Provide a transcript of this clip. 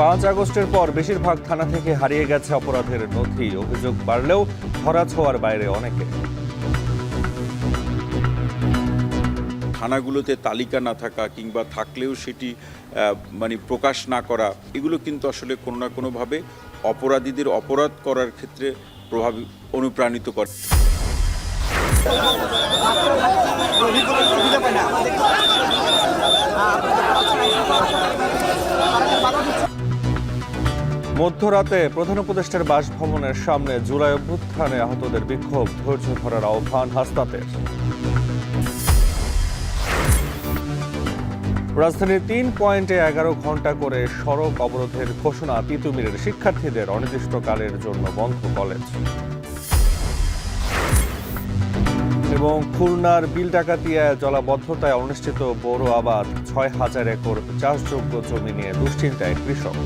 5 আগস্টের পর বেশিরভাগ থানা থেকে হারিয়ে গেছে অপরাধের নথি। অভিযোগ বাড়লেও ধরাছোঁয়ার বাইরে অনেকে। থানাগুলোতে তালিকা না থাকা কিংবা থাকলেও সেটি প্রকাশ না করা, এগুলো কিন্তু আসলে কোনো না কোনোভাবে অপরাধীদের অপরাধ করার ক্ষেত্রে অনুপ্রাণিত করে। মধ্যরাতে প্রধান উপদেষ্টার বাসভবনের সামনে জুলাই অভ্যুত্থানে আহতদের বিক্ষোভ, ধৈর্য ধরার আহ্বান হাসনাতের। রাজধানীর 3 পয়েন্টে 11 ঘণ্টা করে সড়ক অবরোধের ঘোষণা। তিতুমিরের শিক্ষার্থীদের অনির্দিষ্টকালের জন্য বন্ধ কলেজ। এবং খুলনার বিলডাকাতিয়ায় জলাবদ্ধতায় অনুষ্ঠিত বোরো আবাদ, 6,000 একর চাষযোগ্য জমি নিয়ে দুশ্চিন্তায় কৃষক।